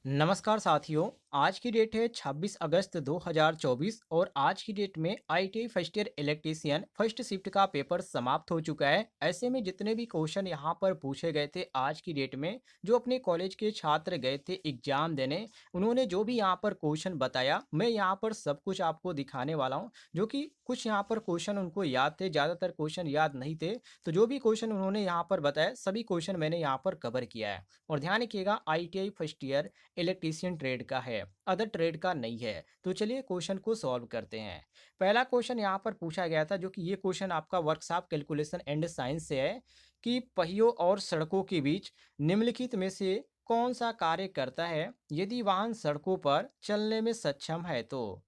नमस्कार साथियों। आज की डेट है 26 अगस्त 2024 और आज की डेट में ITI first year electrician first shift का पेपर समाप्त हो चुका है। ऐसे में जितने भी क्वेश्चन यहाँ पर पूछे गए थे आज की डेट में, जो अपने कॉलेज के छात्र गए थे एग्जाम देने, उन्होंने जो भी यहाँ पर क्वेश्चन बताया मैं यहाँ पर सब कुछ आपको दिखाने वाला हूँ। जो कि कुछ यहाँ पर क्वेश्चन उनको याद थे, ज़्यादातर क्वेश्चन याद नहीं थे। तो जो भी क्वेश्चन उन्होंने यहाँ पर बताया सभी क्वेश्चन मैंने यहाँ पर कवर किया है। और ध्यान रखिएगा, ITI first year electrician trade का है, अदर ट्रेड का नहीं है। तो चलिए क्वेश्चन को सॉल्व करते हैं। पहला क्वेश्चन यहाँ पर पूछा गया था, जो कि ये क्वेश्चन आपका वर्कशॉप कैलकुलेशन एंड साइंस से है, कि पहियों और सड़कों के बीच निम्नलिखित में से कौन सा कार्य करता है यदि वाहन सड़कों पर चलने में सक्षम है। तो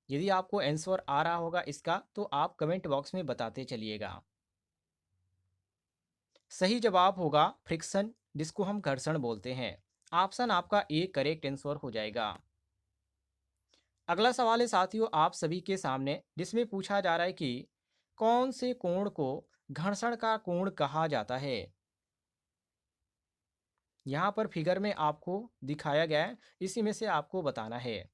यदि आपको आंसर आ रहा होगा इसका तो आप कमेंट बॉक्स में बताते चलिएगा। सही जवाब होगा फ्रिक्शन, जिसको हम घर्षण बोलते हैं। ऑप्शन आपका ए करेक्ट आंसर हो जाएगा। अगला सवाल है साथियों आप सभी के सामने, जिसमें पूछा जा रहा है कि कौन से कोण को घर्षण का कोण कहा जाता है। यहाँ पर फिगर में आपको दिखाया गया है, इसी में से आपको बताना है।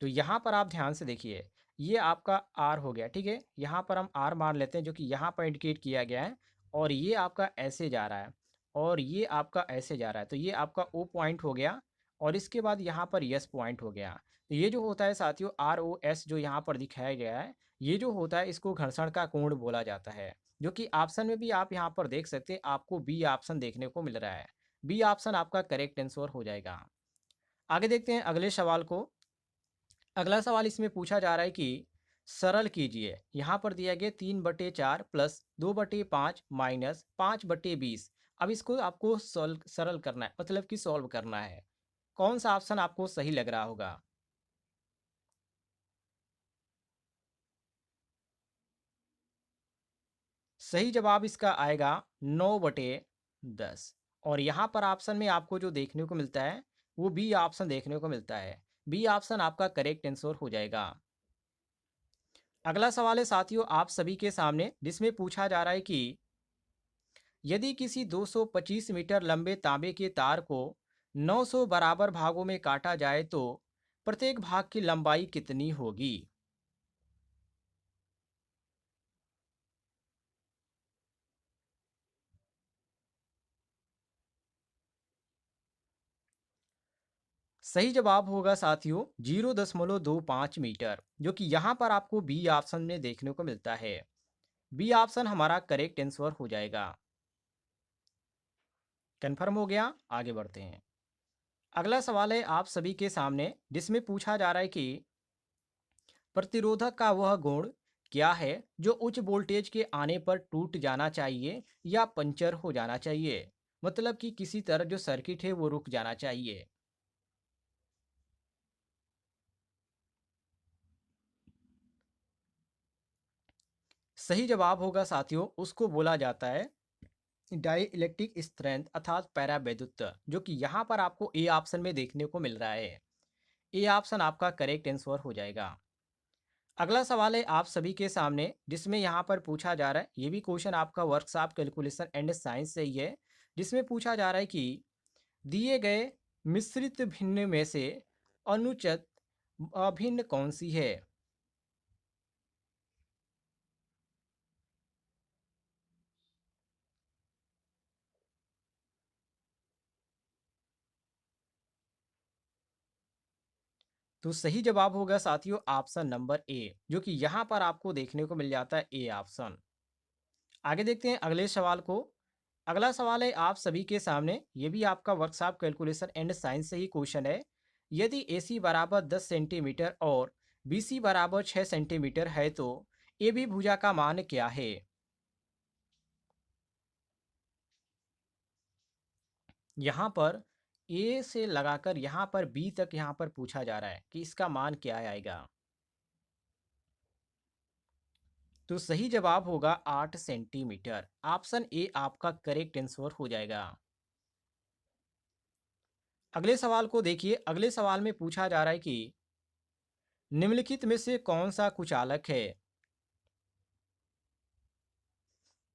तो यहाँ पर आप ध्यान से देखिए, ये आपका आर हो गया, ठीक है। यहाँ पर हम आर मान लेते हैं, जो कि यहाँ पर इंडिकेट किया गया है। और ये आपका ऐसे जा रहा है और ये आपका ऐसे जा रहा है, तो ये आपका ओ पॉइंट हो गया। और इसके बाद यहाँ पर यस पॉइंट हो गया। तो ये जो होता है साथियों आर ओ एस, जो यहाँ पर दिखाया गया है, ये जो होता है इसको घर्षण का कोण बोला जाता है। जो कि ऑप्शन में भी आप यहाँ पर देख सकते हैं, आपको बी ऑप्शन देखने को मिल रहा है। बी ऑप्शन आपका करेक्ट आंसर हो जाएगा। आगे देखते हैं अगले सवाल को। अगला सवाल इसमें पूछा जा रहा है कि सरल कीजिए। यहाँ पर दिया गया 3/4 प्लस 2/5 माइनस 5/20। अब इसको आपको सरल करना है, मतलब कि सॉल्व करना है। कौन सा ऑप्शन आपको सही लग रहा होगा। सही जवाब इसका आएगा 9/10। और यहाँ पर ऑप्शन में आपको जो देखने को मिलता है वो बी ऑप्शन देखने को मिलता है। बी ऑप्शन आपका करेक्ट आंसर हो जाएगा। अगला सवाल है साथियों आप सभी के सामने, जिसमें पूछा जा रहा है कि यदि किसी 225 मीटर लंबे तांबे के तार को 900 बराबर भागों में काटा जाए तो प्रत्येक भाग की लंबाई कितनी होगी। सही जवाब होगा साथियों 0.25 मीटर, जो कि यहाँ पर आपको बी ऑप्शन में देखने को मिलता है। बी ऑप्शन हमारा करेक्ट आंसर हो जाएगा। कंफर्म हो गया। आगे बढ़ते हैं। अगला सवाल है आप सभी के सामने, जिसमें पूछा जा रहा है कि प्रतिरोधक का वह गुण क्या है जो उच्च वोल्टेज के आने पर टूट जाना चाहिए या पंचर हो जाना चाहिए। मतलब कि किसी तरह जो सर्किट है वो रुक जाना चाहिए। सही जवाब होगा साथियों, उसको बोला जाता है डाई इलेक्ट्रिक स्ट्रेंथ अर्थात पैरावैद्युत, जो कि यहाँ पर आपको ए ऑप्शन में देखने को मिल रहा है। ए ऑप्शन आपका करेक्ट आंसर हो जाएगा। अगला सवाल है आप सभी के सामने, जिसमें यहाँ पर पूछा जा रहा है, ये भी क्वेश्चन आपका वर्कशॉप कैलकुलेशन एंड साइंस से ही है। जिसमें पूछा जा रहा है कि दिए गए मिश्रित भिन्न में से अनुचित अभिन्न कौन सी है। तो सही जवाब होगा साथियों ऑप्शन नंबर ए, जो कि यहाँ पर आपको देखने को मिल जाता है ए ऑप्शन। आगे देखते हैं अगले सवाल को। अगला सवाल है आप सभी के सामने, ये भी आपका वर्कशॉप कैलकुलेशन एंड साइंस से ही क्वेश्चन है। यदि AC बराबर 10 सेंटीमीटर और BC बराबर 6 सेंटीमीटर है तो AB भुजा का मान क्या है। यहाँ पर A से लगाकर यहाँ पर B तक यहाँ पर पूछा जा रहा है कि इसका मान क्या आएगा। तो सही जवाब होगा 8 सेंटीमीटर। ऑप्शन ए आपका करेक्ट आंसर हो जाएगा। अगले सवाल को देखिए। अगले सवाल में पूछा जा रहा है कि निम्नलिखित में से कौन सा कुचालक है।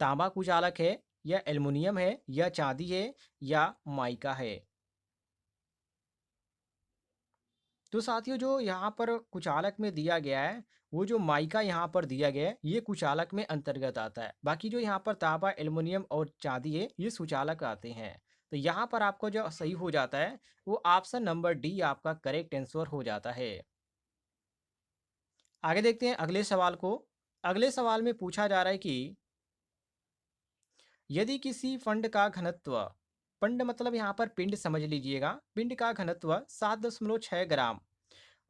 तांबा कुचालक है, या एल्युमिनियम है, या चांदी है, या माइका है। तो साथियों जो यहाँ पर कुचालक में दिया गया है, वो जो माइका यहाँ पर दिया गया है, ये कुचालक में अंतर्गत आता है। बाकी जो यहाँ पर तांबा, एल्युमिनियम और चांदी है, ये सुचालक आते हैं। तो यहाँ पर आपको जो सही हो जाता है, वो ऑप्शन नंबर डी आपका करेक्ट आंसर हो जाता है। आगे देखते हैं अगले सवाल को। अगले सवाल में पूछा जा रहा है कि यदि किसी फंड मतलब यहाँ पर पिंड समझ लीजिएगा, पिंड का घनत्व 7.6 ग्राम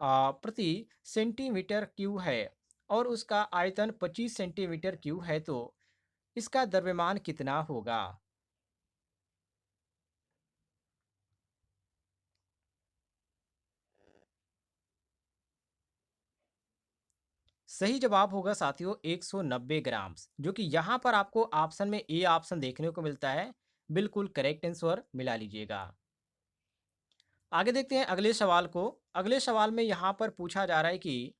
प्रति सेंटीमीटर क्यूब है और उसका आयतन 25 सेंटीमीटर क्यूब है, तो इसका द्रव्यमान कितना होगा? सही जवाब होगा साथियों 190 ग्राम, जो कि यहाँ पर आपको ऑप्शन में ए ऑप्शन देखने को मिलता है। बिल्कुल करेक्ट आंसर मिला लीजिएगा। आगे देखते हैं अगले सवाल को। अगले सवाल में यहाँ पर पूछा जा रहा है कि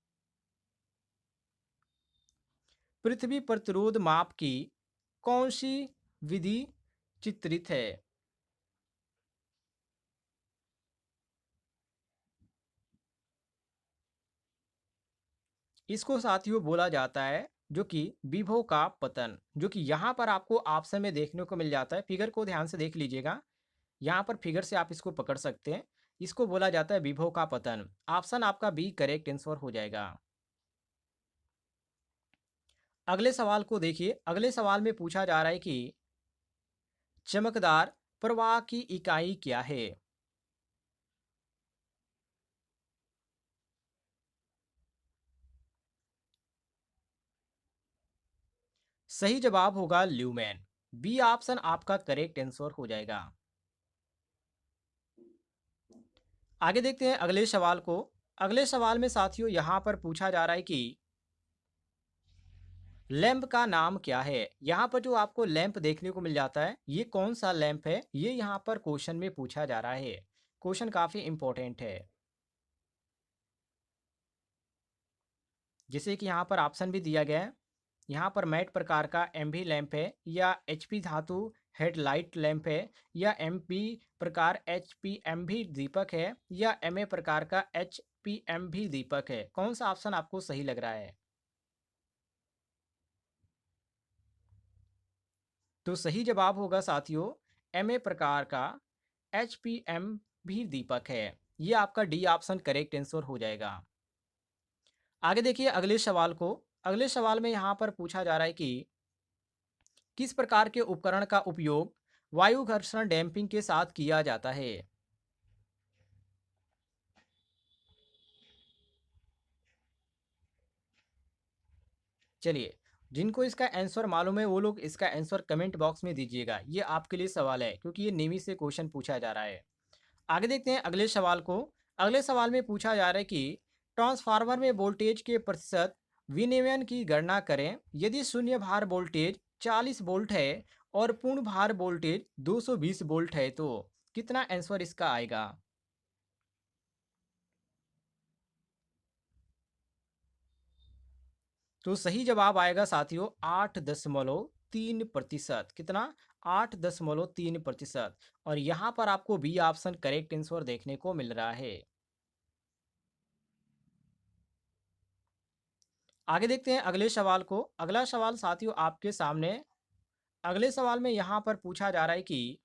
पृथ्वी प्रतिरोध माप की कौन सी विधि चित्रित है? इसको साथियों बोला जाता है जो कि विभव का पतन, जो कि यहाँ पर आपको ऑप्शन में देखने को मिल जाता है। फिगर को ध्यान से देख लीजिएगा, यहाँ पर फिगर से आप इसको पकड़ सकते हैं। इसको बोला जाता है विभव का पतन। ऑप्शन आपका बी करेक्ट आंसर हो जाएगा। अगले सवाल को देखिए। अगले सवाल में पूछा जा रहा है कि चमकदार प्रवाह की इकाई क्या है? सही जवाब होगा ल्यूमेन। बी ऑप्शन आपका करेक्ट आंसर हो जाएगा। आगे देखते हैं अगले सवाल को। अगले सवाल में साथियों यहाँ पर पूछा जा रहा है कि लैंप का नाम क्या है? यहाँ पर जो आपको लैंप देखने को मिल जाता है, ये कौन सा लैंप है, ये यहाँ पर क्वेश्चन में पूछा जा रहा है। क्वेश्चन काफी इंपॉर्टेंट है। जैसे कि यहाँ पर ऑप्शन भी दिया गया है। यहाँ पर मैट प्रकार का एमवी लैंप है, या एचपी धातु हेडलाइट लैंप है, या एमपी प्रकार एचपीएमवी दीपक है, या एमए प्रकार का एचपीएमवी दीपक है। कौन सा ऑप्शन आपको सही लग रहा है? तो सही जवाब होगा साथियों एमए प्रकार का एचपीएमवी दीपक है। ये आपका डी ऑप्शन करेक्ट आंसर हो जाएगा। आगे देखिए अगले सवाल को। अगले सवाल में यहाँ पर पूछा जा रहा है कि किस प्रकार के उपकरण का उपयोग वायु घर्षण डैम्पिंग के साथ किया जाता है? चलिए, जिनको इसका आंसर मालूम है वो लोग इसका आंसर कमेंट बॉक्स में दीजिएगा। ये आपके लिए सवाल है क्योंकि ये नेवी से क्वेश्चन पूछा जा रहा है। आगे देखते हैं अगले सवाल को। अगले सवाल में पूछा जा रहा है कि ट्रांसफार्मर में वोल्टेज के प्रतिशत विनियमन की गणना करें। यदि शून्य भार वोल्टेज 40 वोल्ट है और पूर्ण भार वोल्टेज 220 वोल्ट है, तो कितना आंसर इसका आएगा? तो सही जवाब आएगा साथियों 8.3%। कितना? 8.3%। और यहाँ पर आपको बी ऑप्शन करेक्ट आंसर देखने को मिल रहा है। आगे देखते हैं अगले सवाल को। अगला सवाल साथियों आपके सामने। अगले सवाल में यहाँ पर पूछा जा रहा है कि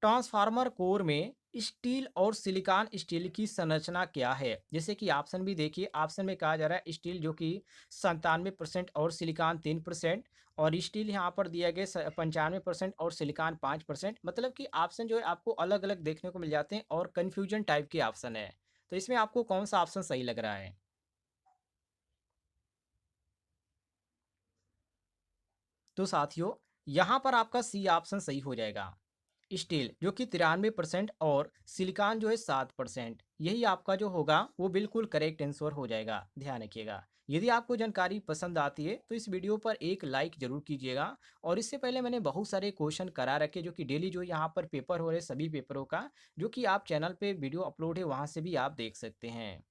ट्रांसफार्मर कोर में स्टील और सिलिकॉन स्टील की संरचना क्या है? जैसे कि ऑप्शन भी देखिए। ऑप्शन में कहा जा रहा है स्टील जो कि 97% और सिलिकॉन 3%, और स्टील यहाँ पर दिया गया 95% और सिलिकॉन 5%। मतलब कि ऑप्शन जो है आपको अलग अलग देखने को मिल जाते हैं और कन्फ्यूजन टाइप के ऑप्शन है। तो इसमें आपको कौन सा ऑप्शन सही लग रहा है? तो साथियों यहाँ पर आपका सी ऑप्शन सही हो जाएगा। स्टील जो कि 93% और सिलिकॉन जो है 7%, यही आपका जो होगा वो बिल्कुल करेक्ट आंसर हो जाएगा। ध्यान रखिएगा। यदि आपको जानकारी पसंद आती है तो इस वीडियो पर एक लाइक जरूर कीजिएगा। और इससे पहले मैंने बहुत सारे क्वेश्चन करा रखे जो कि डेली जो यहाँ पर पेपर हो रहे सभी पेपरों का, जो कि आप चैनल पे वीडियो अपलोड है वहाँ से भी आप देख सकते हैं।